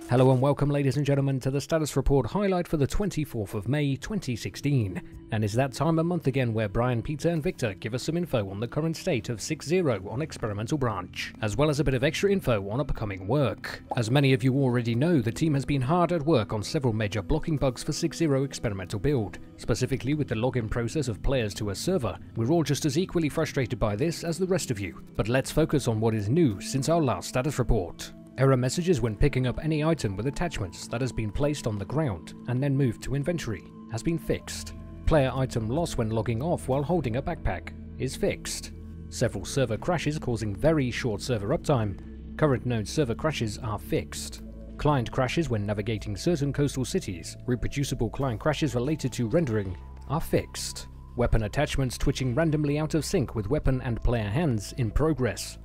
Hello and welcome, ladies and gentlemen, to the status report highlight for the 24th of May 2016. And it's that time of month again where Brian, Peter and Victor give us some info on the current state of 6.0 on Experimental Branch, as well as a bit of extra info on upcoming work. As many of you already know, the team has been hard at work on several major blocking bugs for 6.0 Experimental Build, specifically with the login process of players to a server. We're all just as equally frustrated by this as the rest of you, but let's focus on what is new since our last status report. Error messages when picking up any item with attachments that has been placed on the ground and then moved to inventory has been fixed. Player item loss when logging off while holding a backpack is fixed. Several server crashes causing very short server uptime. Current known server crashes are fixed. Client crashes when navigating certain coastal cities. Reproducible client crashes related to rendering are fixed. Weapon attachments twitching randomly out of sync with weapon and player hands in progress.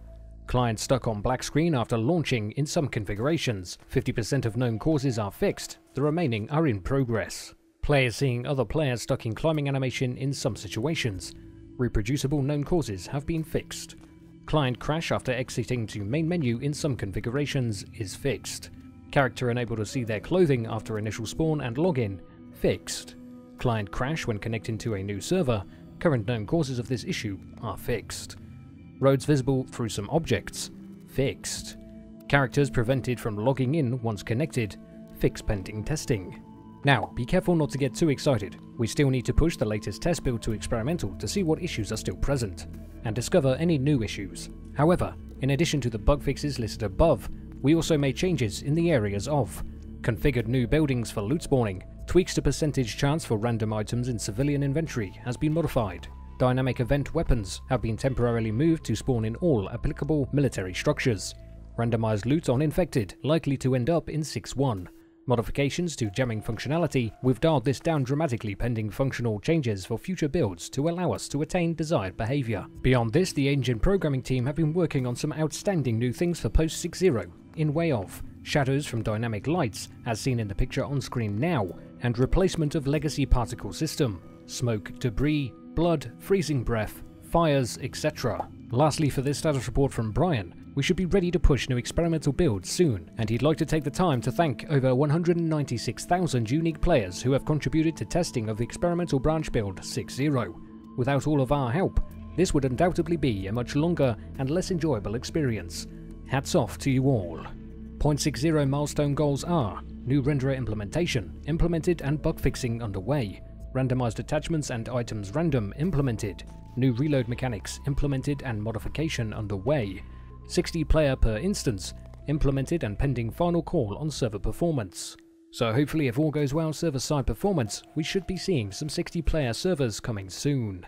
Client stuck on black screen after launching in some configurations. 50% of known causes are fixed, the remaining are in progress. Players seeing other players stuck in climbing animation in some situations. Reproducible known causes have been fixed. Client crash after exiting to main menu in some configurations is fixed. Character unable to see their clothing after initial spawn and login, fixed. Client crash when connecting to a new server. Current known causes of this issue are fixed. Roads visible through some objects, fixed. Characters prevented from logging in once connected, fixed pending testing. Now, be careful not to get too excited. We still need to push the latest test build to experimental to see what issues are still present, and discover any new issues. However, in addition to the bug fixes listed above, we also made changes in the areas of configured new buildings for loot spawning, tweaks to percentage chance for random items in civilian inventory has been modified. Dynamic event weapons have been temporarily moved to spawn in all applicable military structures. Randomized loot on infected, likely to end up in 6.1. Modifications to jamming functionality, we've dialed this down dramatically pending functional changes for future builds to allow us to attain desired behavior. Beyond this, the engine programming team have been working on some outstanding new things for post 6.0, in way of shadows from dynamic lights, as seen in the picture on screen now, and replacement of legacy particle system, smoke, debris, blood, freezing breath, fires, etc. Lastly, for this status report from Brian, we should be ready to push new experimental builds soon, and he'd like to take the time to thank over 196,000 unique players who have contributed to testing of the experimental branch build 6.0. Without all of our help, this would undoubtedly be a much longer and less enjoyable experience. Hats off to you all. 0.60 milestone goals are new renderer implementation implemented and bug fixing underway. Randomized attachments and items random implemented. New reload mechanics implemented and modification underway. 60 player per instance implemented and pending final call on server performance. So hopefully, if all goes well server side performance, we should be seeing some 60 player servers coming soon.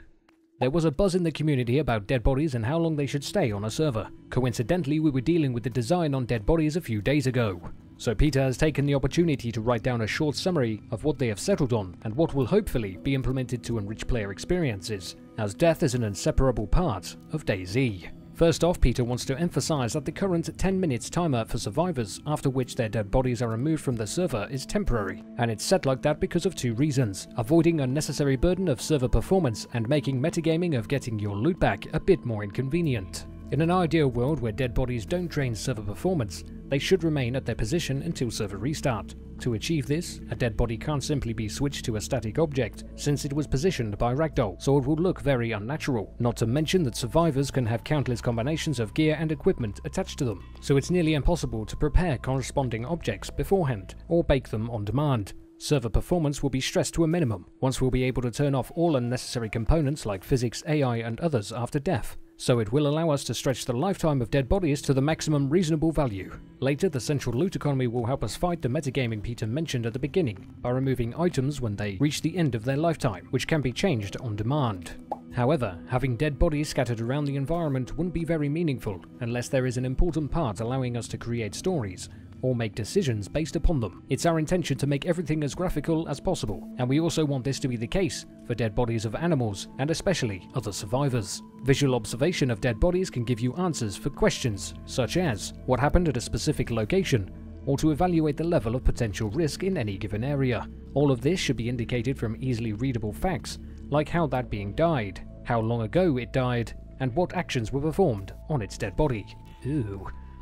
There was a buzz in the community about dead bodies and how long they should stay on a server. Coincidentally, we were dealing with the design on dead bodies a few days ago. So Peter has taken the opportunity to write down a short summary of what they have settled on and what will hopefully be implemented to enrich player experiences, as death is an inseparable part of DayZ. First off, Peter wants to emphasize that the current 10 minutes timer for survivors after which their dead bodies are removed from the server is temporary, and it's set like that because of two reasons: avoiding unnecessary burden of server performance and making metagaming of getting your loot back a bit more inconvenient. In an ideal world where dead bodies don't drain server performance, they should remain at their position until server restart. To achieve this, a dead body can't simply be switched to a static object, since it was positioned by ragdoll, so it will look very unnatural. Not to mention that survivors can have countless combinations of gear and equipment attached to them, so it's nearly impossible to prepare corresponding objects beforehand, or bake them on demand. Server performance will be stressed to a minimum, once we'll be able to turn off all unnecessary components like physics, AI and others after death. So it will allow us to stretch the lifetime of dead bodies to the maximum reasonable value. Later, the central loot economy will help us fight the metagaming Peter mentioned at the beginning, by removing items when they reach the end of their lifetime, which can be changed on demand. However, having dead bodies scattered around the environment wouldn't be very meaningful, unless there is an important part allowing us to create stories, or make decisions based upon them. It's our intention to make everything as graphical as possible, and we also want this to be the case for dead bodies of animals, and especially other survivors. Visual observation of dead bodies can give you answers for questions such as what happened at a specific location, or to evaluate the level of potential risk in any given area. All of this should be indicated from easily readable facts, like how that being died, how long ago it died, and what actions were performed on its dead body.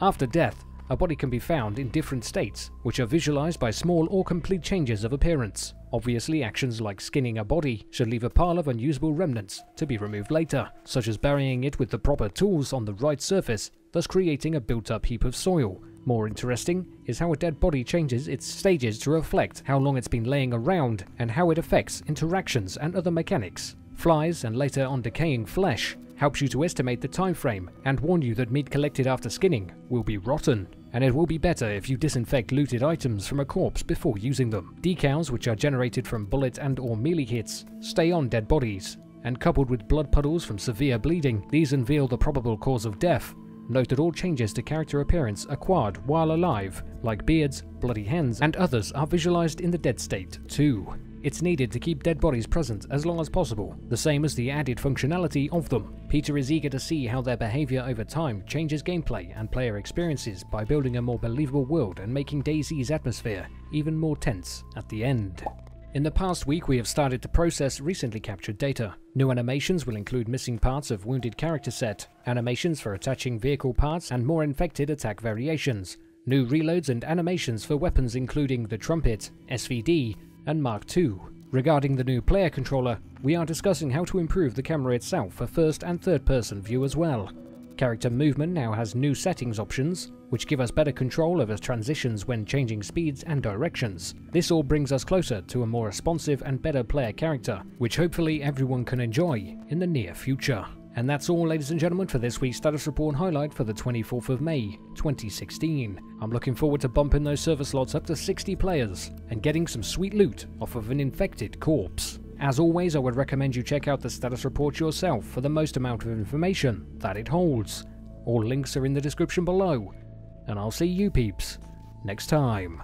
After death, A body can be found in different states, which are visualized by small or complete changes of appearance. Obviously, actions like skinning a body should leave a pile of unusable remnants to be removed later, such as burying it with the proper tools on the right surface, thus creating a built-up heap of soil. More interesting is how a dead body changes its stages to reflect how long it's been laying around and how it affects interactions and other mechanics. Flies and later on decaying flesh helps you to estimate the time frame and warn you that meat collected after skinning will be rotten, and it will be better if you disinfect looted items from a corpse before using them. Decals, which are generated from bullet and or melee hits, stay on dead bodies, and coupled with blood puddles from severe bleeding, these unveil the probable cause of death. Note that all changes to character appearance acquired while alive, like beards, bloody hands, and others are visualized in the dead state too. It's needed to keep dead bodies present as long as possible, the same as the added functionality of them. Peter is eager to see how their behavior over time changes gameplay and player experiences by building a more believable world and making DayZ's atmosphere even more tense at the end. In the past week, we have started to process recently captured data. New animations will include missing parts of wounded character set, animations for attaching vehicle parts, and more infected attack variations. New reloads and animations for weapons including the Trumpet, SVD, and Mark II. Regarding the new player controller, we are discussing how to improve the camera itself for first and third person view as well. Character movement now has new settings options, which give us better control over transitions when changing speeds and directions. This all brings us closer to a more responsive and better player character, which hopefully everyone can enjoy in the near future. And that's all, ladies and gentlemen, for this week's status report highlight for the 24th of May, 2016. I'm looking forward to bumping those server slots up to 60 players and getting some sweet loot off of an infected corpse. As always, I would recommend you check out the status report yourself for the most amount of information that it holds. All links are in the description below, and I'll see you peeps next time.